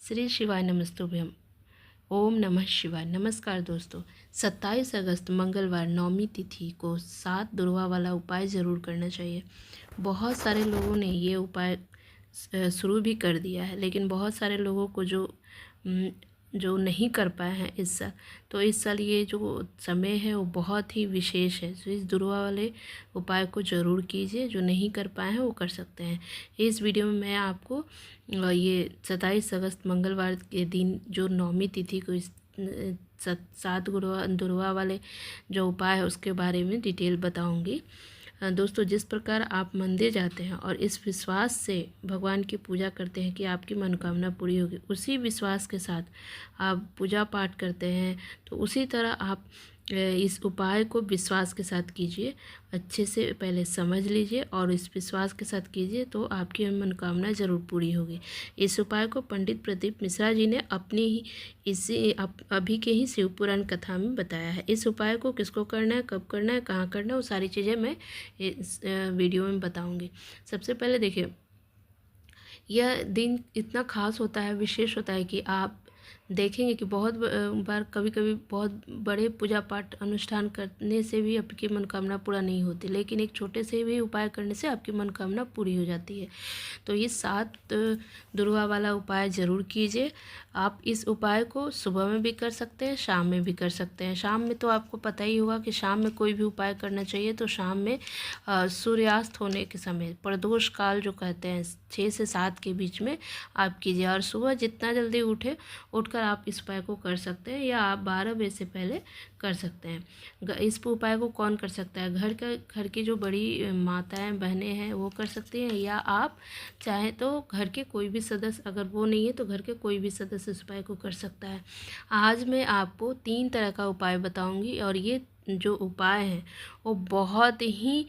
श्री शिवाय नमस्तुभ्यम। ओम नमः शिवाय। नमस्कार दोस्तों, 27 अगस्त मंगलवार नवमी तिथि को 7 दुर्वा वाला उपाय ज़रूर करना चाहिए। बहुत सारे लोगों ने ये उपाय शुरू भी कर दिया है, लेकिन बहुत सारे लोगों को जो नहीं कर पाए हैं इस साल, तो इस साल ये जो समय है वो बहुत ही विशेष है। तो इस दुर्वा वाले उपाय को ज़रूर कीजिए। जो नहीं कर पाए हैं वो कर सकते हैं। इस वीडियो में मैं आपको ये 27 अगस्त मंगलवार के दिन जो नवमी तिथि को इस 7 दुर्वा वाले जो उपाय है उसके बारे में डिटेल बताऊंगी। दोस्तों, जिस प्रकार आप मंदिर जाते हैं और इस विश्वास से भगवान की पूजा करते हैं कि आपकी मनोकामना पूरी होगी, उसी विश्वास के साथ आप पूजा पाठ करते हैं, तो उसी तरह आप इस उपाय को विश्वास के साथ कीजिए। अच्छे से पहले समझ लीजिए और इस विश्वास के साथ कीजिए, तो आपकी मनोकामना ज़रूर पूरी होगी। इस उपाय को पंडित प्रदीप मिश्रा जी ने अपनी ही अभी के ही शिव पुराण कथा में बताया है। इस उपाय को किसको करना है, कब करना है, कहाँ करना है, वो सारी चीज़ें मैं इस वीडियो में बताऊँगी। सबसे पहले देखिए, यह दिन इतना खास होता है, विशेष होता है कि आप देखेंगे कि बहुत बार कभी कभी बहुत बड़े पूजा पाठ अनुष्ठान करने से भी आपकी मनोकामना पूरा नहीं होती, लेकिन एक छोटे से भी उपाय करने से आपकी मनोकामना पूरी हो जाती है। तो ये 7 दुर्वा वाला उपाय ज़रूर कीजिए। आप इस उपाय को सुबह में भी कर सकते हैं, शाम में भी कर सकते हैं। शाम में तो आपको पता ही होगा कि शाम में कोई भी उपाय करना चाहिए तो शाम में सूर्यास्त होने के समय, प्रदोष काल जो कहते हैं, 6 से 7 के बीच में आप कीजिए। और सुबह जितना जल्दी उठकर आप इस उपाय को कर सकते हैं, या आप 12 बजे से पहले कर सकते हैं। इस उपाय को कौन कर सकता है? घर की जो बड़ी माताएं बहनें हैं वो कर सकती हैं, या आप चाहें तो घर के कोई भी सदस्य, अगर वो नहीं है तो घर के कोई भी सदस्य इस उपाय को कर सकता है। आज मैं आपको 3 तरह का उपाय बताऊंगी, और ये जो उपाय हैं वो बहुत ही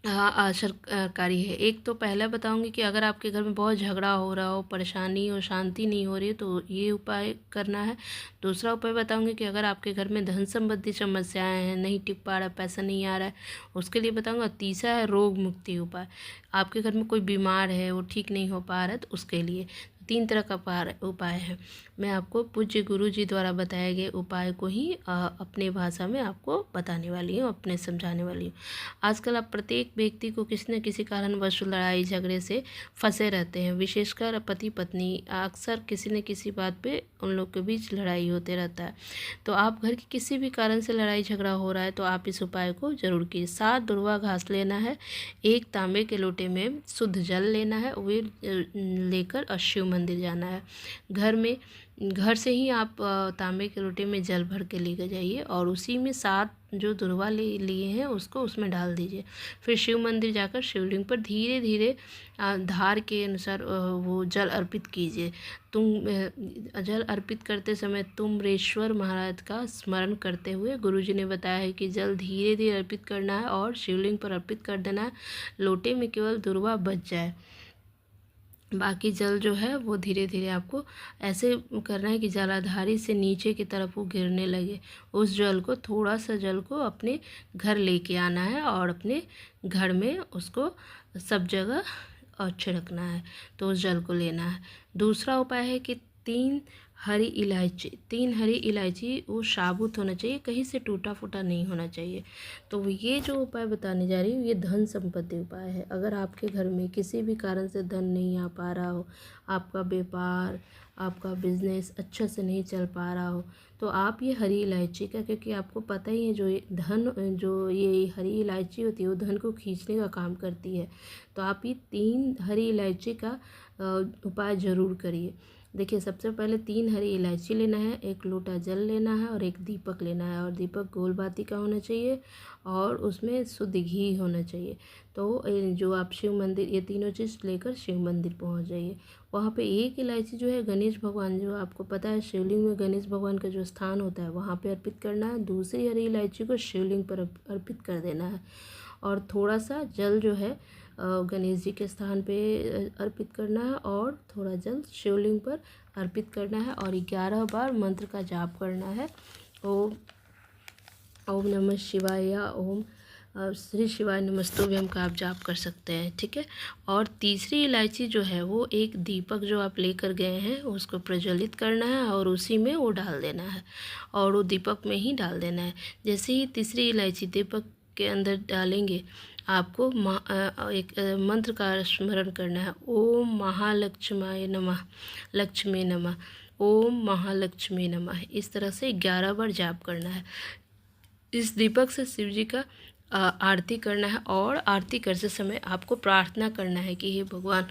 असरकारी है। एक तो पहला बताऊंगी कि अगर आपके घर में बहुत झगड़ा हो रहा हो, परेशानी हो, शांति नहीं हो रही है, तो ये उपाय करना है। दूसरा उपाय बताऊंगी कि अगर आपके घर में धन संबंधी समस्याएं हैं, नहीं टिक पा रहा, पैसा नहीं आ रहा है, उसके लिए बताऊंगा। तीसरा है रोग मुक्ति उपाय। आपके घर में कोई बीमार है, वो ठीक नहीं हो पा रहा है, तो उसके लिए 3 तरह का उपाय है। मैं आपको पूज्य गुरु जी द्वारा बताए गए उपाय को ही अपने भाषा में आपको बताने वाली हूँ, अपने समझाने वाली हूँ। आजकल आप प्रत्येक व्यक्ति को किसी न किसी कारणवश लड़ाई झगड़े से फंसे रहते हैं। विशेषकर पति पत्नी, अक्सर किसी न किसी बात पे उन लोग के बीच लड़ाई होते रहता है। तो आप घर के किसी भी कारण से लड़ाई झगड़ा हो रहा है तो आप इस उपाय को जरूर कीजिए। 7 दुर्वा घास लेना है, एक तांबे के लोटे में शुद्ध जल लेना है, वे लेकर और शिव मंदिर जाना है। घर से ही आप तांबे के लोटे में जल भर के लेकर जाइए, और उसी में 7 जो दुर्वा लिए हैं उसको उसमें डाल दीजिए। फिर शिव मंदिर जाकर शिवलिंग पर धीरे धीरे धार के अनुसार वो जल अर्पित कीजिए। जल अर्पित करते समय तुमरेश्वर महाराज का स्मरण करते हुए, गुरुजी ने बताया है कि जल धीरे धीरे अर्पित करना है और शिवलिंग पर अर्पित कर देना है। लोटे में केवल दुर्वा बच जाए, बाकी जल जो है वो धीरे धीरे आपको ऐसे करना है कि जलाधारी से नीचे की तरफ वो गिरने लगे। उस जल को, थोड़ा सा जल को अपने घर लेके आना है और अपने घर में उसको सब जगह और छिड़कना है। तो उस जल को लेना है। दूसरा उपाय है कि 3 हरी इलायची वो साबुत होना चाहिए, कहीं से टूटा फूटा नहीं होना चाहिए। तो ये जो उपाय बताने जा रही हूँ ये धन संपत्ति उपाय है। अगर आपके घर में किसी भी कारण से धन नहीं आ पा रहा हो, आपका व्यापार, आपका बिजनेस अच्छा से नहीं चल पा रहा हो, तो आप ये हरी इलायची का, क्योंकि आपको पता ही है जो ये हरी इलायची होती है वो धन को खींचने का काम करती है। तो आप ये 3 हरी इलायची का उपाय ज़रूर करिए। देखिए, सबसे पहले 3 हरी इलायची लेना है, 1 लोटा जल लेना है और 1 दीपक लेना है। और दीपक गोल बाती का होना चाहिए और उसमें शुद्ध घी होना चाहिए। तो जो आप शिव मंदिर, ये तीनों चीज़ लेकर शिव मंदिर पहुंच जाइए। वहाँ पे 1 इलायची जो है गणेश भगवान, जो आपको पता है शिवलिंग में गणेश भगवान का जो स्थान होता है वहाँ पे अर्पित करना है। दूसरी हरी इलायची को शिवलिंग पर अर्पित कर देना है, और थोड़ा सा जल जो है गणेश जी के स्थान पे अर्पित करना है, और थोड़ा जल शिवलिंग पर अर्पित करना है, और 11 बार मंत्र का जाप करना है। ओम नमः शिवाय, या ओम श्री शिवाय नमस्तुभ्यम का आप जाप कर सकते हैं, ठीक है। और तीसरी इलायची जो है वो एक दीपक जो आप लेकर गए हैं उसको प्रज्वलित करना है और उसी में वो डाल देना है और वो दीपक में ही डाल देना है। जैसे ही तीसरी इलायची दीपक के अंदर डालेंगे आपको एक मंत्र का स्मरण करना है, ओम महालक्ष्माय नमः, लक्ष्मी नमः, ओम महालक्ष्मी नमः। इस तरह से 11 बार जाप करना है। इस दीपक से शिव जी का आरती करना है और आरती करते समय आपको प्रार्थना करना है कि हे भगवान,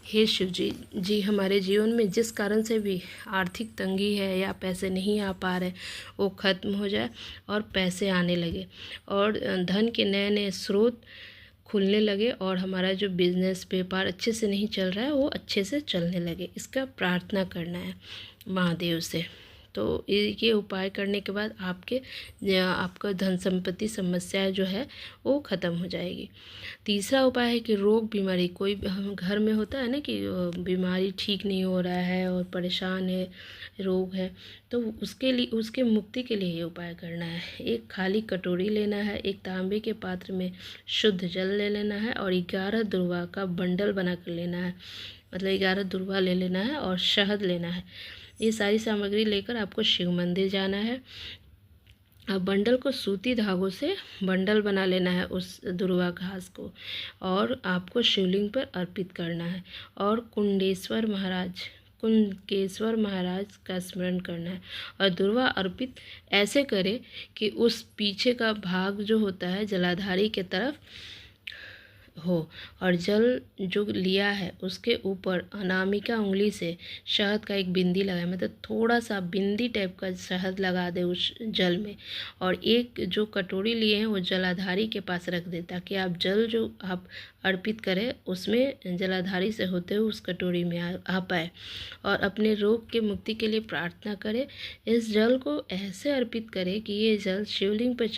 हे शिव जी हमारे जीवन में जिस कारण से भी आर्थिक तंगी है या पैसे नहीं आ पा रहे वो ख़त्म हो जाए और पैसे आने लगे और धन के नए नए स्रोत खुलने लगे और हमारा जो बिज़नेस व्यापार अच्छे से नहीं चल रहा है वो अच्छे से चलने लगे। इसका प्रार्थना करना है महादेव से। तो ये उपाय करने के बाद आपका धन संपत्ति समस्या जो है वो ख़त्म हो जाएगी। तीसरा उपाय है कि रोग बीमारी कोई घर में होता है ना कि बीमारी ठीक नहीं हो रहा है और परेशान है, रोग है, तो उसके लिए उसके मुक्ति के लिए ये उपाय करना है। एक खाली कटोरी लेना है, एक तांबे के पात्र में शुद्ध जल ले लेना है और 11 दुर्वा का बंडल बना कर लेना है, मतलब 11 दुर्वा ले लेना है और शहद लेना है। ये सारी सामग्री लेकर आपको शिव मंदिर जाना है। अब बंडल को सूती धागों से बंडल बना लेना है उस दुर्वा घास को और आपको शिवलिंग पर अर्पित करना है और कुंडकेश्वर महाराज का स्मरण करना है और दुर्वा अर्पित ऐसे करें कि उस पीछे का भाग जो होता है जलाधारी के तरफ हो और जल जो लिया है उसके ऊपर अनामिका उंगली से शहद का एक बिंदी लगाए, मतलब थोड़ा सा बिंदी टाइप का शहद लगा दे उस जल में और एक जो कटोरी लिए हैं वो जलाधारी के पास रख दे ताकि आप जल जो आप अर्पित करें उसमें जलाधारी से होते हुए उस कटोरी में आ पाए और अपने रोग के मुक्ति के लिए प्रार्थना करें। इस जल को ऐसे अर्पित करें कि ये जल शिवलिंग पर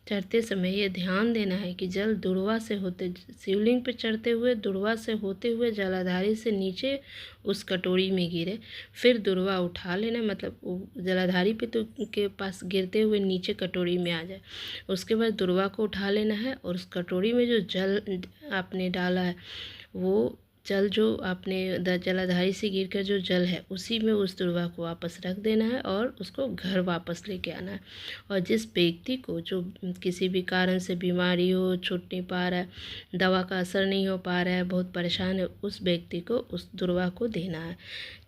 चढ़ते समय ये ध्यान देना है कि जल दुर्वा से होते शिवलिंग पर चढ़ते हुए दुर्वा से होते हुए जलाधारी से नीचे उस कटोरी में गिरे, फिर दुर्वा उठा लेना, मतलब जलाधारी पे तो के पास गिरते हुए नीचे कटोरी में आ जाए। उसके बाद दुर्वा को उठा लेना है और उस कटोरी में जो जल आपने डाला है वो जल जो आपने जलाधारी से गिरकर जो जल है उसी में उस दुर्वा को वापस रख देना है और उसको घर वापस लेके आना है। और जिस व्यक्ति को जो किसी भी कारण से बीमारी हो, छूट नहीं पा रहा है, दवा का असर नहीं हो पा रहा है, बहुत परेशान है, उस व्यक्ति को उस दुर्वा को देना है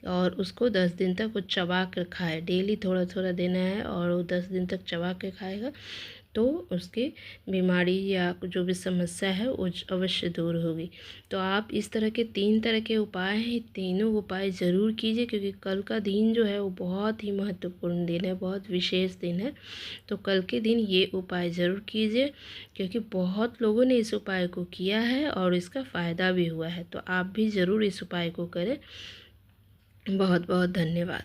और उसको 10 दिन तक वो चबा कर खाए। डेली थोड़ा थोड़ा देना है और वो 10 दिन तक चबा के खाएगा तो उसकी बीमारी या जो भी समस्या है वो अवश्य दूर होगी। तो आप इस तरह के 3 तरह के उपाय हैं, तीनों उपाय ज़रूर कीजिए क्योंकि कल का दिन जो है वो बहुत ही महत्वपूर्ण दिन है, बहुत विशेष दिन है। तो कल के दिन ये उपाय ज़रूर कीजिए क्योंकि बहुत लोगों ने इस उपाय को किया है और इसका फ़ायदा भी हुआ है। तो आप भी ज़रूर इस उपाय को करें। बहुत बहुत धन्यवाद।